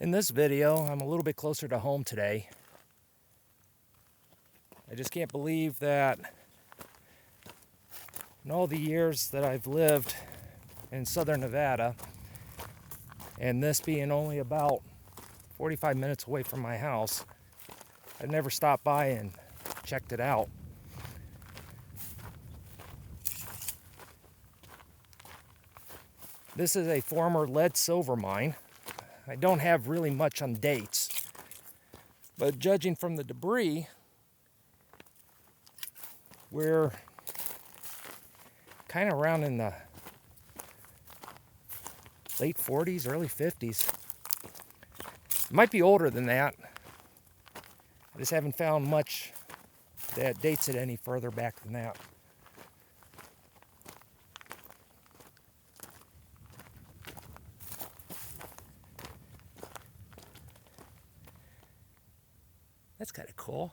In this video, I'm a little bit closer to home today. I just can't believe that in all the years that I've lived in southern Nevada, and this being only about 45 minutes away from my house, I've never stopped by and checked it out. This is a former lead-silver mine. I don't have really much on dates, but judging from the debris, we're kind of around in the late 40s, early 50s. It might be older than that. I just haven't found much that dates it any further back than that. That's kind of cool.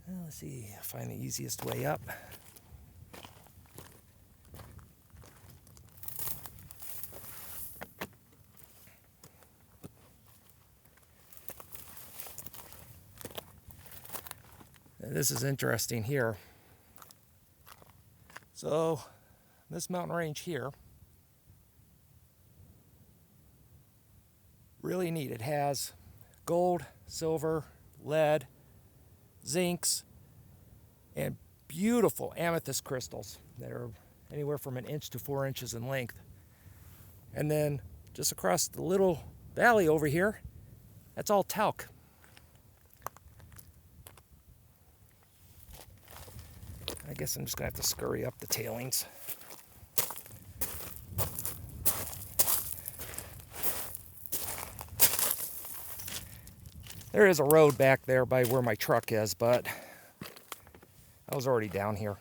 Well, let's see, find the easiest way up. This is interesting here. So, this mountain range here, really neat. It has gold, silver, lead, zincs, and beautiful amethyst crystals that are anywhere from 1 inch to 4 inches in length. And then just across the little valley over here, that's all talc. I guess I'm just gonna have to scurry up the tailings. There is a road back there by where my truck is, but I was already down here.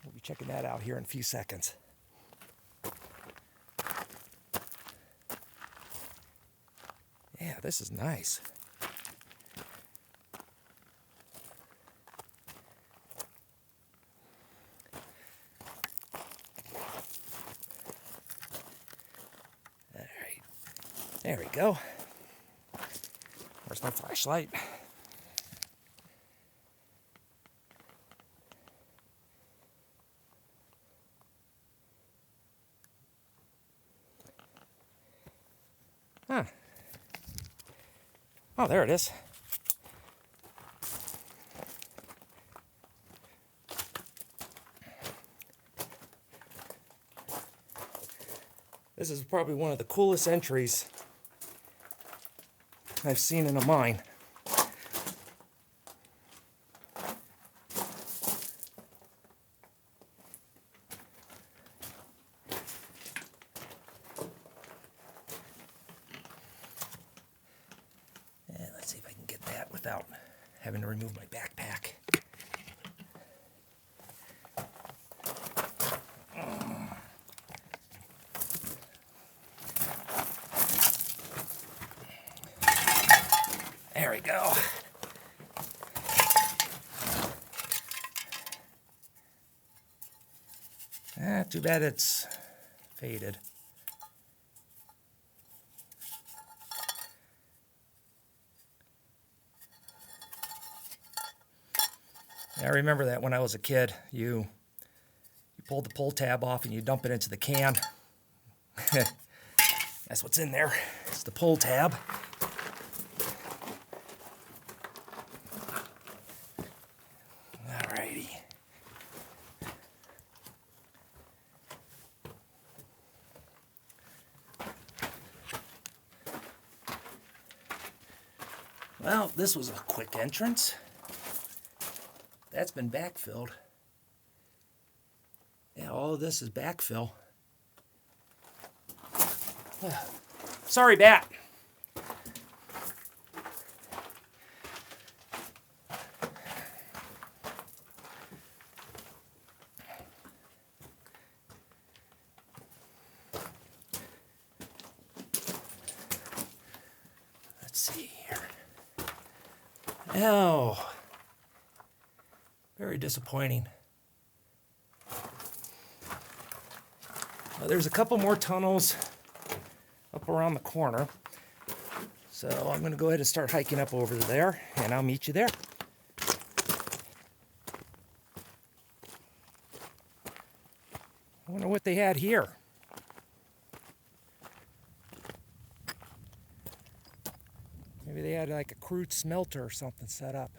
We'll be checking that out here in a few seconds. Yeah, this is nice. All right, there we go. Where's my flashlight? Huh. Oh, there it is. This is probably one of the coolest entries I've seen in a mine. Let's see if I can get that without having to remove my backpack. There we go. Too bad it's faded. I remember that when I was a kid, you pulled the pull tab off and you dump it into the can. That's what's in there. It's the pull tab. Alrighty. Well, this was a quick entrance. That's been backfilled. Yeah, all of this is backfill. Sorry, bat. Let's see here. Oh, very disappointing. Well, there's a couple more tunnels up around the corner. So I'm going to go ahead and start hiking up over there, and I'll meet you there. I wonder what they had here. Maybe they had like a crude smelter or something set up.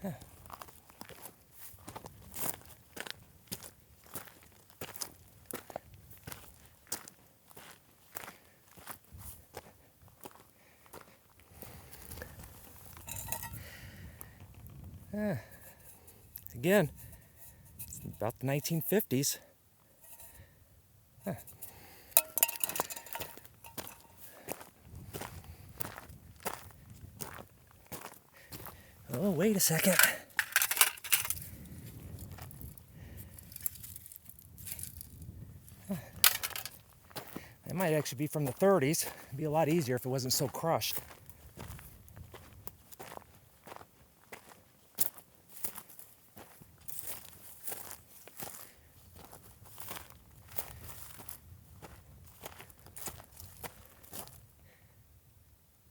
Huh. Again, it's about the 1950s. Huh. Oh, wait a second. That might actually be from the 30s. It'd be a lot easier if it wasn't so crushed.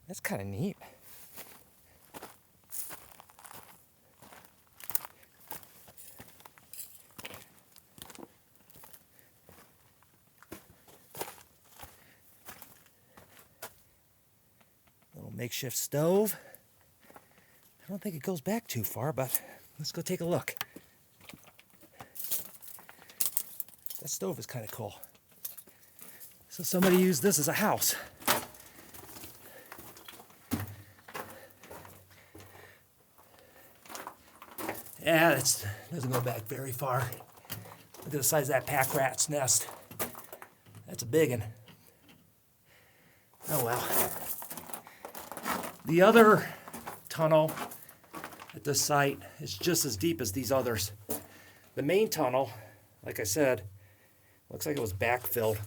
That's kind of neat. Little makeshift stove. I don't think it goes back too far, but let's go take a look. That stove is kind of cool. So somebody used this as a house. Yeah, that doesn't go back very far. Look at the size of that pack rat's nest. That's a big one. Oh well. The other tunnel at this site is just as deep as these others. The main tunnel, like I said, looks like it was backfilled.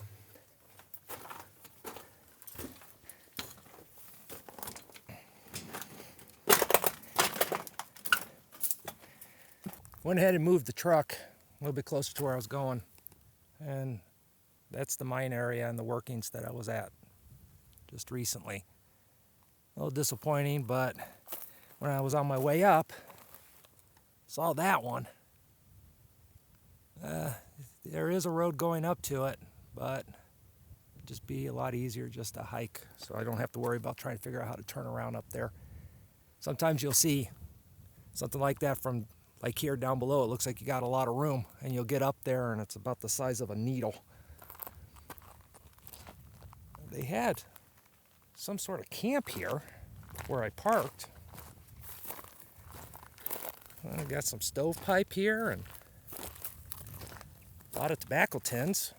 Went ahead and moved the truck a little bit closer to where I was going, and that's the mine area and the workings that I was at just recently. A little disappointing, but when I was on my way up, saw that one. There is a road going up to it, but it'd just be a lot easier just to hike, so I don't have to worry about trying to figure out how to turn around up there. Sometimes you'll see something like that from like here down below. It looks like you got a lot of room, and you'll get up there and it's about the size of a needle. They had some sort of camp here where I parked. I got some stovepipe here and a lot of tobacco tins.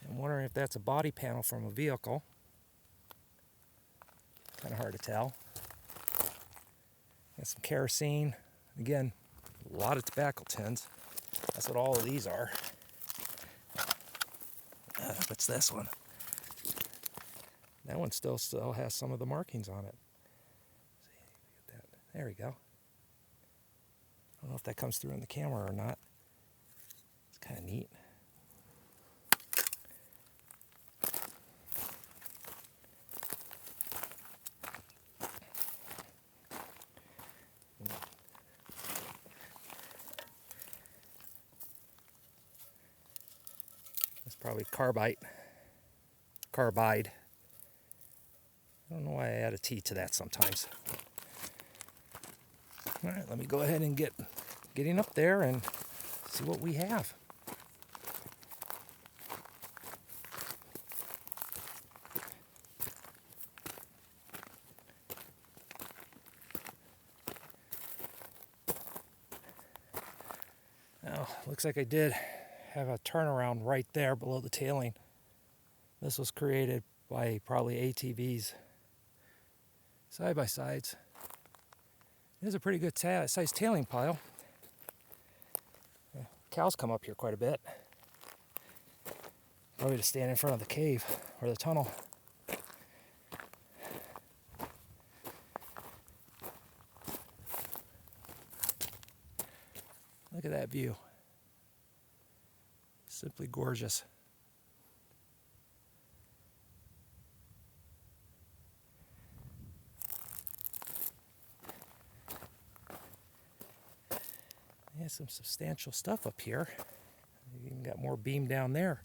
I'm wondering if that's a body panel from a vehicle. Kind of hard to tell. Got some kerosene. Again, a lot of tobacco tins. That's what all of these are. What's this one? That one still has some of the markings on it. See, get that. There we go. I don't know if that comes through in the camera or not. It's kind of neat. That's probably carbide. I don't know why I add a T to that sometimes. All right, let me go ahead and getting up there and see what we have. Now, looks like I did have a turnaround right there below the tailing. This was created by probably ATVs. Side-by-sides. It is a pretty good sized tailing pile. Cows come up here quite a bit. Probably to stand in front of the cave or the tunnel. Look at that view. Simply gorgeous. Yeah, some substantial stuff up here. You even got more beam down there.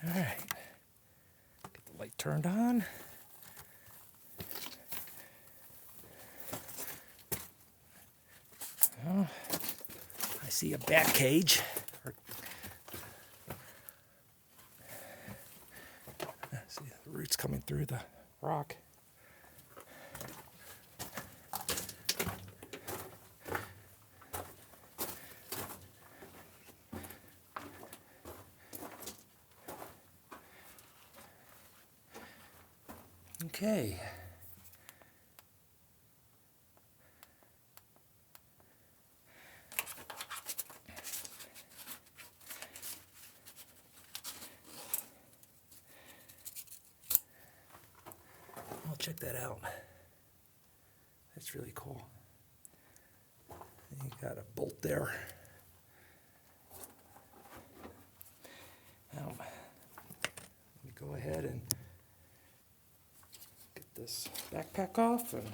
All right, get the light turned on. Oh, I see a bat cage. See the roots coming through the rock. Okay. I'll check that out. That's really cool. You got a bolt there. Now, let me go ahead and get this backpack off and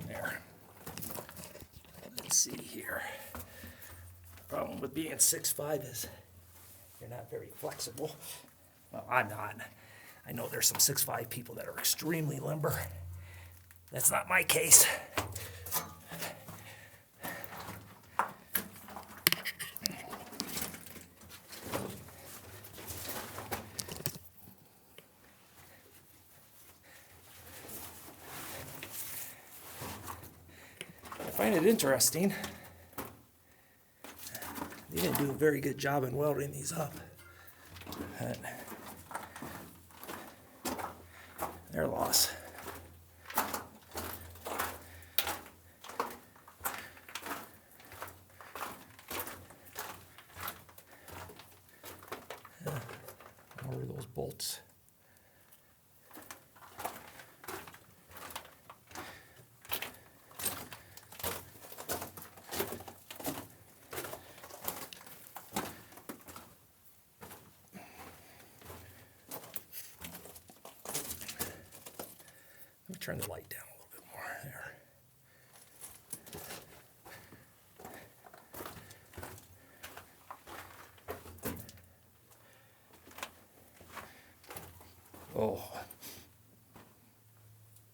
there. Let's see here. Problem with being 6'5" is you're not very flexible. Well, I'm not. I know there's some 6'5" people that are extremely limber. That's not my case. I find it interesting. They didn't do a very good job in welding these up. But their loss. Where are those bolts? Let me turn the light down a little bit more there. Oh,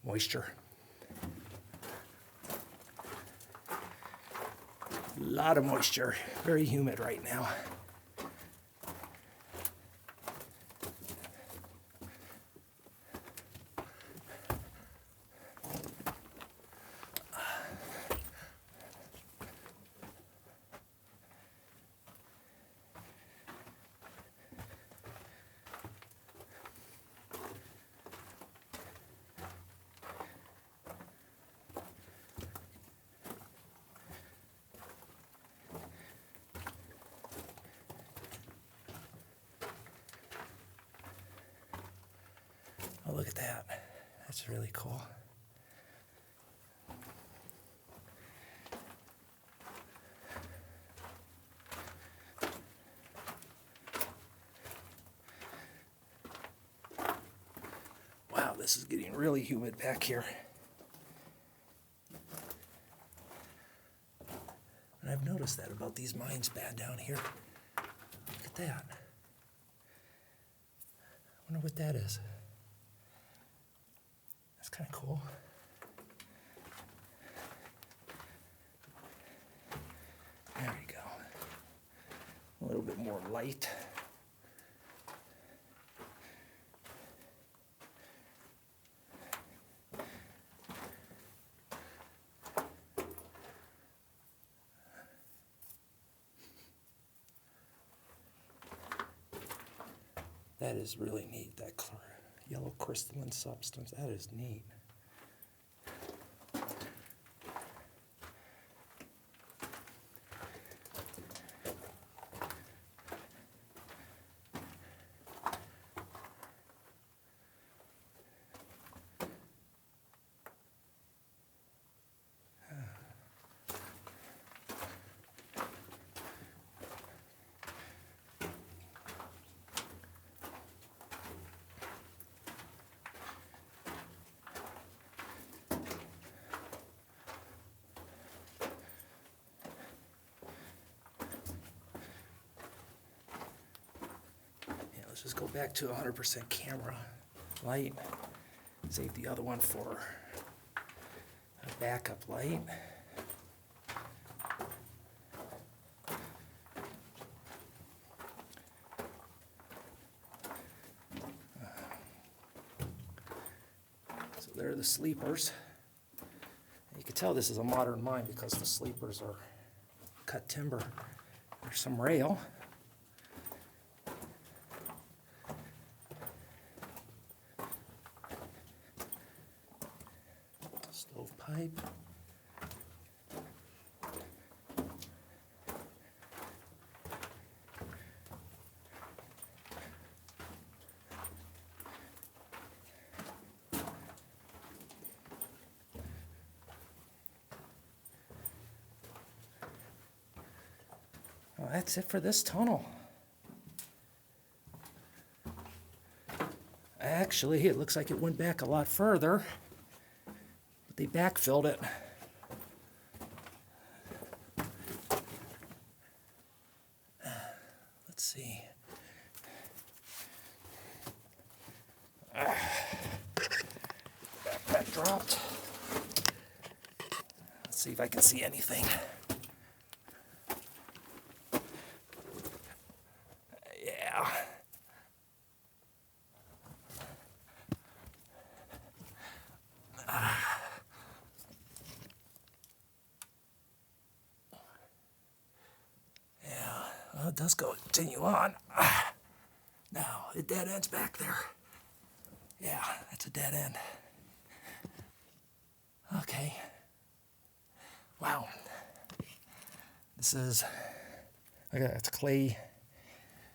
moisture. A lot of moisture. Very humid right now. Oh, look at that. That's really cool. Wow, this is getting really humid back here. And I've noticed that about these mines bad down here. Look at that. I wonder what that is. That's kind of cool. There you go. A little bit more light. That is really neat, that yellow crystalline substance. That is neat. Let's just go back to 100% camera light. Save the other one for a backup light. So there are the sleepers. You can tell this is a modern mine because the sleepers are cut timber. There's some rail. Stovepipe. Well, that's it for this tunnel. Actually, it looks like it went back a lot further. They backfilled it. Let's see. Backpack dropped. Let's see if I can see anything. Yeah. Well, it does continue on. Now, it dead ends back there. Yeah, that's a dead end. Okay. Wow. This is, look at that, it's clay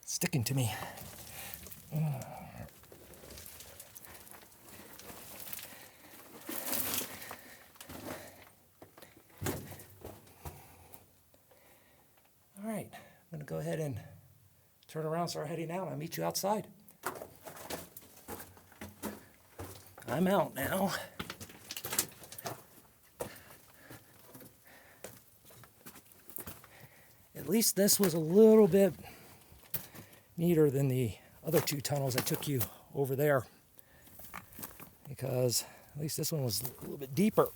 sticking to me. All right. I'm going to go ahead and turn around, start heading out. I'll meet you outside. I'm out now. At least this was a little bit neater than the other two tunnels I took you over there, because at least this one was a little bit deeper.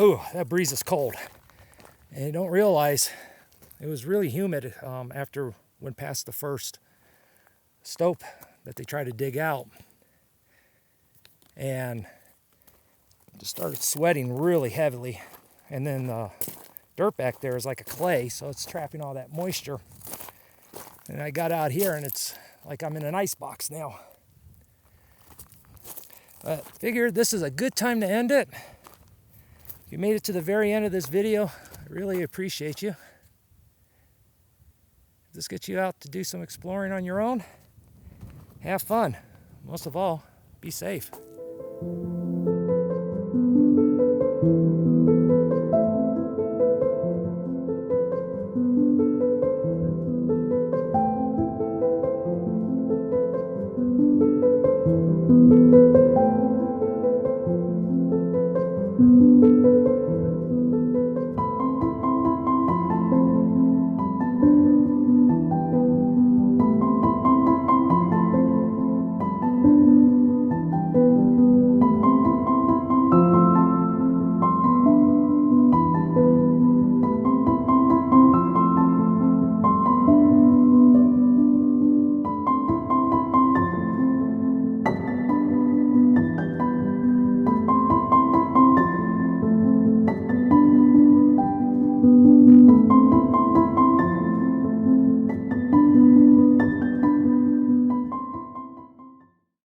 Oh, that breeze is cold. And you don't realize it was really humid after went past the first stope that they tried to dig out. And just started sweating really heavily. And then the dirt back there is like a clay, so it's trapping all that moisture. And I got out here and it's like I'm in an ice box now. But figured this is a good time to end it. If you made it to the very end of this video, I really appreciate you. If this gets you out to do some exploring on your own, have fun. Most of all, be safe.